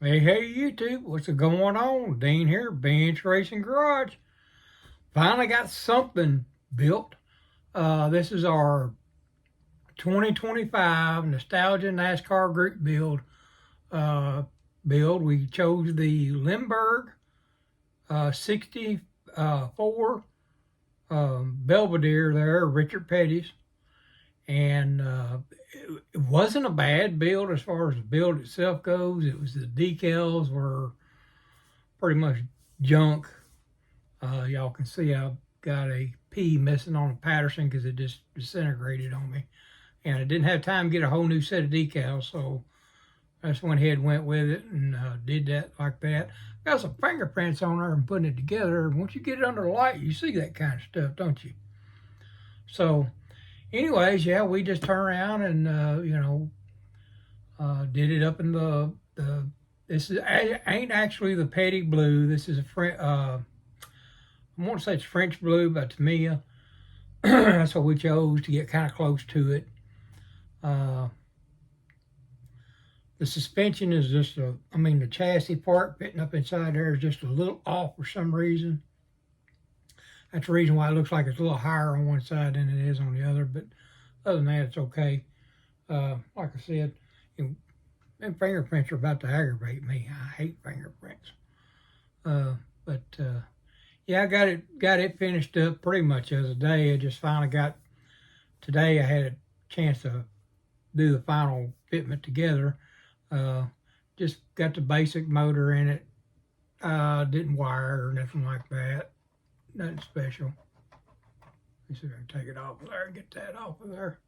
Hey, YouTube, what's going on? Dean here, Bench Racing Garage. Finally got something built. This is our 2025 Nostalgia NASCAR Group build. We chose the Limburg 64 Belvedere there, Richard Petty's. And it wasn't a bad build as far as the build itself goes. It was the decals were pretty much junk. Y'all can see I've got a P missing on a Patterson because it just disintegrated on me. And I didn't have time to get a whole new set of decals, so I just went ahead and went with it and did that like that. Got some fingerprints on there and putting it together. Once you get it under the light, you see that kind of stuff, don't you? So anyways, yeah, we just turned around and, did it up in this ain't actually the Petty Blue. This is I want to say it's French Blue by Tamiya. That's what we chose to get kind of close to it. The suspension is just the chassis part fitting up inside there is just a little off for some reason. That's the reason why it looks like it's a little higher on one side than it is on the other. But other than that, it's okay. Like I said, them fingerprints are about to aggravate me. I hate fingerprints. Yeah, I got it finished up pretty much the other day. I just finally got, today I had a chance to do the final fitment together. Just got the basic motor in it. Didn't wire or nothing like that. Nothing special. Let me see if I can take it off of there and get that off of there.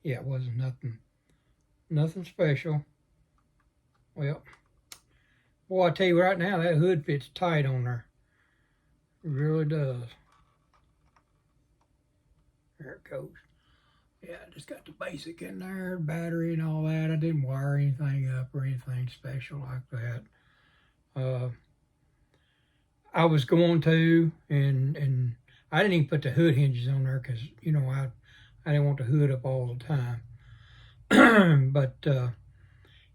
Yeah, it wasn't nothing special. Well, boy, I tell you right now, that hood fits tight on there. It really does. There it goes. Yeah, I just got the basic in there, battery and all that. I didn't wire anything up or anything special like that. I was going to, and I didn't even put the hood hinges on there because, I didn't want the hood up all the time. But,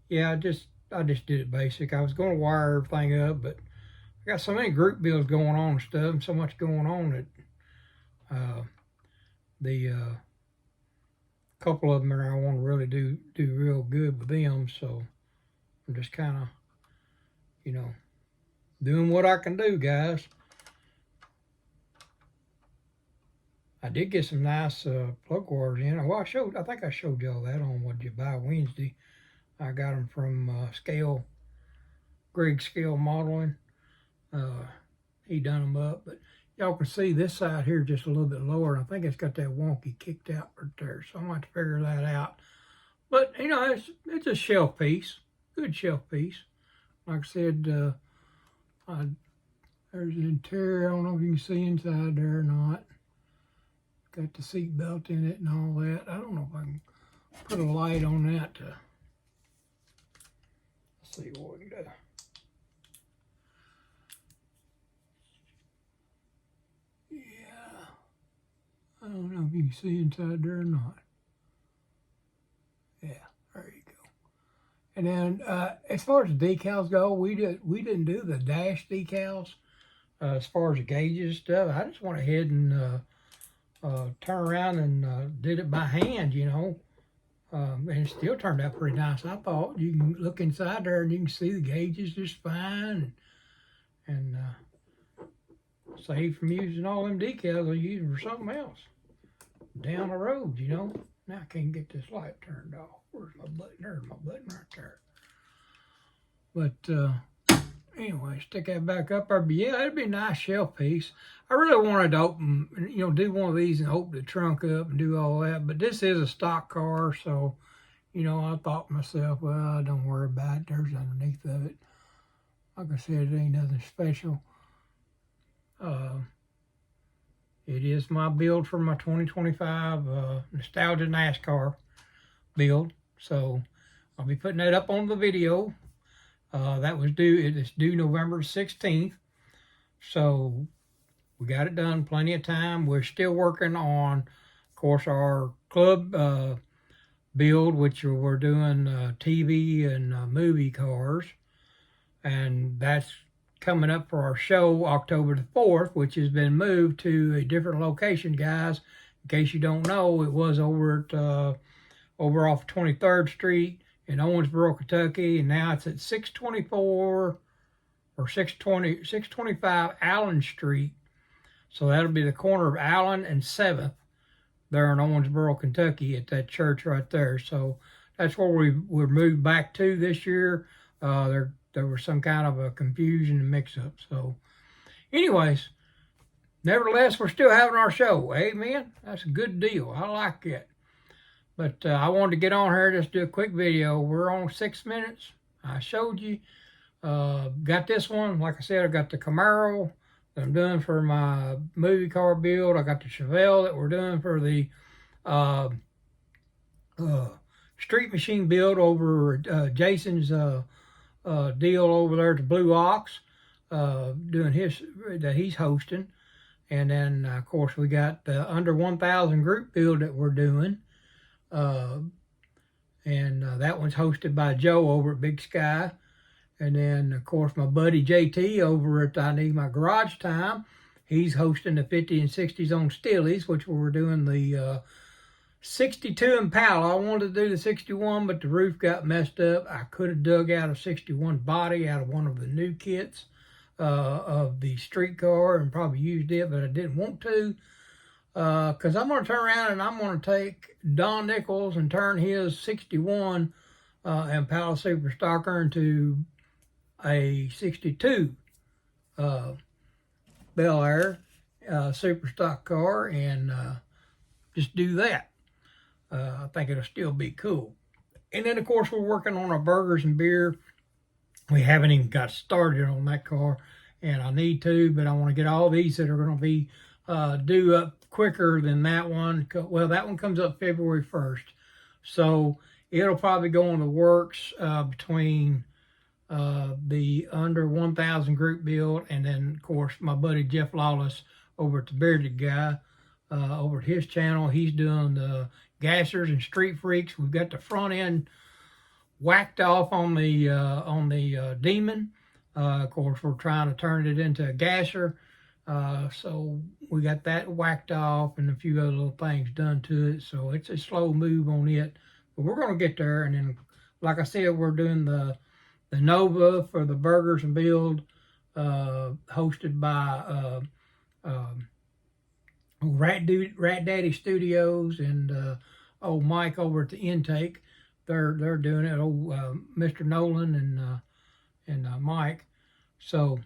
yeah, I just did it basic. I was going to wire everything up, but I got so many group builds going on and stuff, and so much going on that the couple of them I want to really do real good with them. So I'm just kind of, doing what I can do, guys. I did get some nice plug wires in. Well, I think I showed y'all that on What Did You Buy Wednesday. I got them from Greg Scale Modeling. He done them up, but y'all can see this side here just a little bit lower. I think it's got that wonky kicked out right there, so I'm going to have to figure that out. But, it's a shelf piece, good shelf piece. Like I said, there's the interior. I don't know if you can see inside there or not. Got the seat belt in it and all that. I don't know if I can put a light on that to see what we can do. Yeah. I don't know if you can see inside there or not. Yeah, there you go. And then as far as the decals go, we didn't do the dash decals. As far as the gauges stuff, I just went ahead and turned around and did it by hand, and it still turned out pretty nice. I thought you can look inside there and you can see the gauges just fine, and save from using all them decals I use them for something else down the road, Now I can't get this light turned off. Where's my button? There's my button right there. But anyway, stick that back up there. But yeah, it'd be a nice shelf piece. I really wanted to open, do one of these and open the trunk up and do all that. But this is a stock car, so, I thought to myself, well, don't worry about it. There's underneath of it. Like I said, it ain't nothing special. It is my build for my 2025 Nostalgia NASCAR build. So I'll be putting that up on the video. It's due November 16th. So we got it done, plenty of time. We're still working on, of course, our club build, which we're doing TV and movie cars. And that's coming up for our show October the 4th, which has been moved to a different location, guys. In case you don't know, it was over at over off 23rd Street in Owensboro, Kentucky, and now it's at 624 or 625 Allen Street. So that'll be the corner of Allen and 7th there in Owensboro, Kentucky at that church right there. So that's where we're moved back to this year. There was some kind of a confusion and mix-up. So anyways, nevertheless, we're still having our show. Amen. That's a good deal. I like it. But I wanted to get on here, just do a quick video. We're on 6 minutes. I showed you. Got this one. Like I said, I got the Camaro that I'm doing for my movie car build. I got the Chevelle that we're doing for the street machine build over Jason's deal over there at the Blue Ox, doing his that he's hosting. And then of course we got the under 1,000 group build that we're doing, and that one's hosted by Joe over at Big Sky. And then of course my buddy JT over at I Need My Garage Time, he's hosting the 50 and 60s on Steelies, which we're doing the 62 Impala. I wanted to do the 61, but the roof got messed up. I could have dug out a 61 body out of one of the new kits of the streetcar and probably used it, but I didn't want to, because I'm going to turn around and I'm going to take Don Nichols and turn his 61 Impala Super Stocker into a 62 Bel Air Super Stock car and just do that. I think it'll still be cool. And then, of course, we're working on our burgers and beer. We haven't even got started on that car, and I need to, but I want to get all these that are going to be due up quicker than that one. Well, that one comes up February 1st. So it'll probably go in the works between the under 1,000 group build, and then, of course, my buddy Jeff Lawless over at the Bearded Guy, over at his channel. He's doing the gassers and street freaks. We've got the front end whacked off on the Demon. Of course, we're trying to turn it into a gasser. So we got that whacked off and a few other little things done to it. So it's a slow move on it, but we're going to get there. And then, like I said, we're doing the Nova for the burgers and build, hosted by Rat Daddy Studios and old Mike over at the Intake. They're doing it. Old Mr. Nolan and Mike. So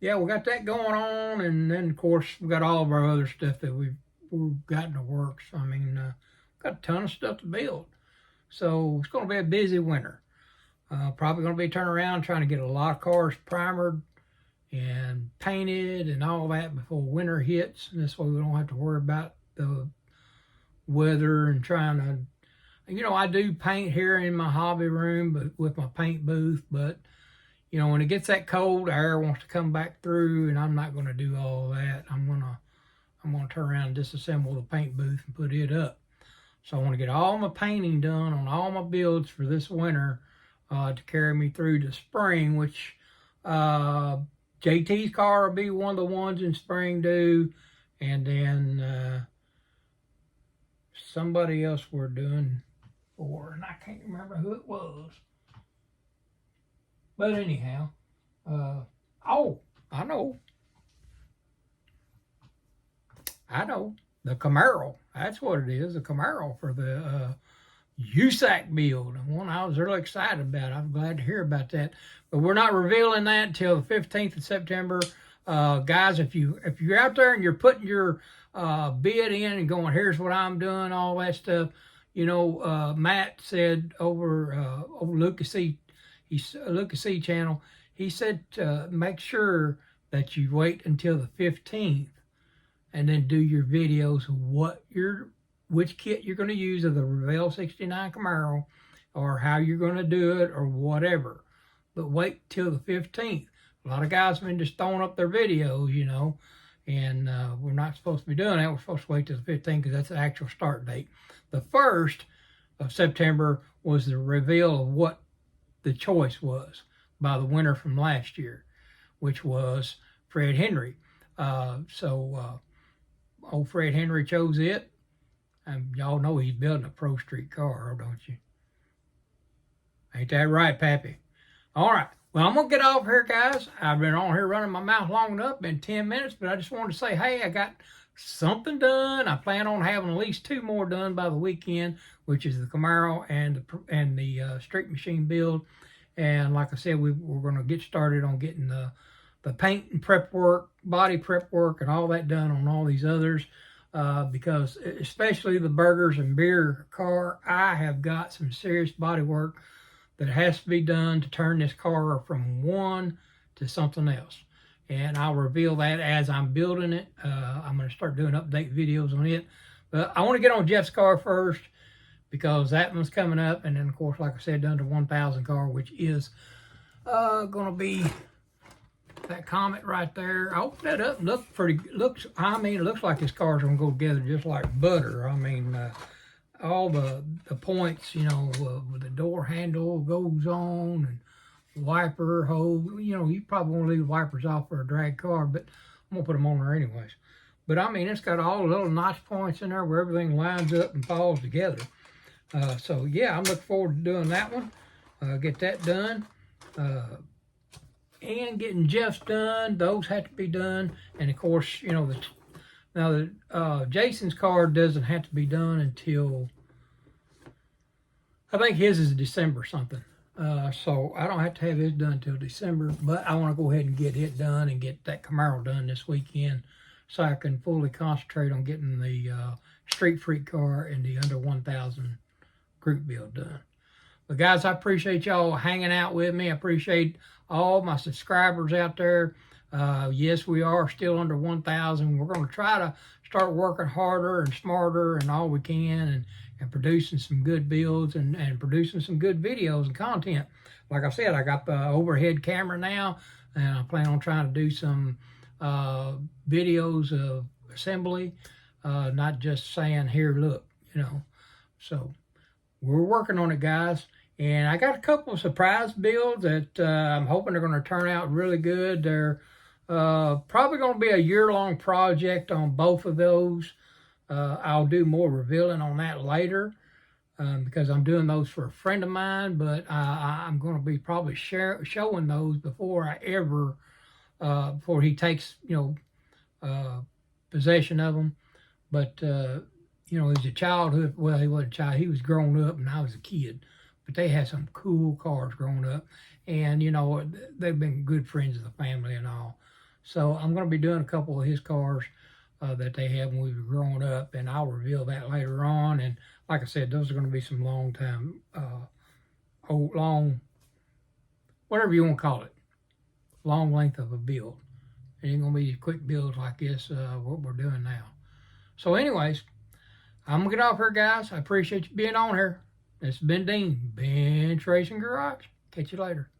yeah, we got that going on, and then of course we got all of our other stuff that we've got in the works. I mean, got a ton of stuff to build. So it's going to be a busy winter. Probably going to be turning around trying to get a lot of cars primered and painted and all that before winter hits. And this way we don't have to worry about the weather and trying to, you know, I do paint here in my hobby room, but with my paint booth. But, you know, when it gets that cold, the air wants to come back through, and I'm not going to do all that. I'm going to turn around and disassemble the paint booth and put it up. So I want to get all my painting done on all my builds for this winter to carry me through to spring, which JT's car will be one of the ones in spring due, and then somebody else we're doing for, and I can't remember who it was. But anyhow, oh, I know, the Camaro. That's what it is, the Camaro for the USAC build, and one I was really excited about. I'm glad to hear about that, but we're not revealing that until the 15th of September. Guys, if you're out there and you're putting your bid in and going, here's what I'm doing, all that stuff, you know, Matt said over Lucas C channel, he said make sure that you wait until the 15th and then do your videos of which kit you're going to use of the Revell 69 Camaro, or how you're going to do it, or whatever. But wait till the 15th. A lot of guys have been just throwing up their videos, you know, and we're not supposed to be doing that. We're supposed to wait till the 15th because that's the actual start date. The 1st of September was the reveal of what the choice was by the winner from last year, which was Fred Henry. Old Fred Henry chose it. And y'all know he's building a Pro Street car, don't you? Ain't that right, Pappy? All right. Well, I'm going to get off here, guys. I've been on here running my mouth long enough, been 10 minutes, but I just wanted to say, hey, I got something done. I plan on having at least 2 more done by the weekend, which is the Camaro and the street machine build. And like I said, we're going to get started on getting the paint and prep work, body prep work, and all that done on all these others. Because especially the burgers and beer car, I have got some serious body work that has to be done to turn this car from one to something else. And I'll reveal that as I'm building it. I'm going to start doing update videos on it. But I want to get on Jeff's car first because that one's coming up. And then, of course, like I said, the under 1,000 car, which is going to be that Comet right there. I opened that up. It looks like this car's going to go together just like butter. I mean, all the points, with the door handle goes on and wiper hose. You probably want to leave wipers off for a drag car, but I'm going to put them on there anyways. But I mean, it's got all the little notch points in there where everything lines up and falls together. So yeah, I'm looking forward to doing that one. Get that done. And getting Jeff's done. Those have to be done. And of course, Jason's car doesn't have to be done until, I think his is December something. So I don't have to have his done until December, but I want to go ahead and get it done and get that Camaro done this weekend so I can fully concentrate on getting the Street Freak car and the under 1,000 group build done. But guys, I appreciate y'all hanging out with me. I appreciate all my subscribers out there. Yes, we are still under 1,000. We're going to try to start working harder and smarter and all we can and producing some good builds and producing some good videos and content. Like I said, I got the overhead camera now, and I plan on trying to do some videos of assembly, not just saying, here, look, So we're working on it, guys. And I got a couple of surprise builds that I'm hoping they're going to turn out really good. They're probably going to be a year-long project on both of those. I'll do more revealing on that later because I'm doing those for a friend of mine. But I'm going to be probably showing those before before he takes possession of them. But as a childhood, well, he wasn't a child. He was grown up, and I was a kid. But they had some cool cars growing up. And, they've been good friends of the family and all. So I'm going to be doing a couple of his cars that they had when we were growing up. And I'll reveal that later on. And like I said, those are going to be some whatever you want to call it, long length of a build. It ain't going to be quick builds like this, what we're doing now. So anyways, I'm going to get off here, guys. I appreciate you being on here. It's been Dean, Bench Racing Garage. Catch you later.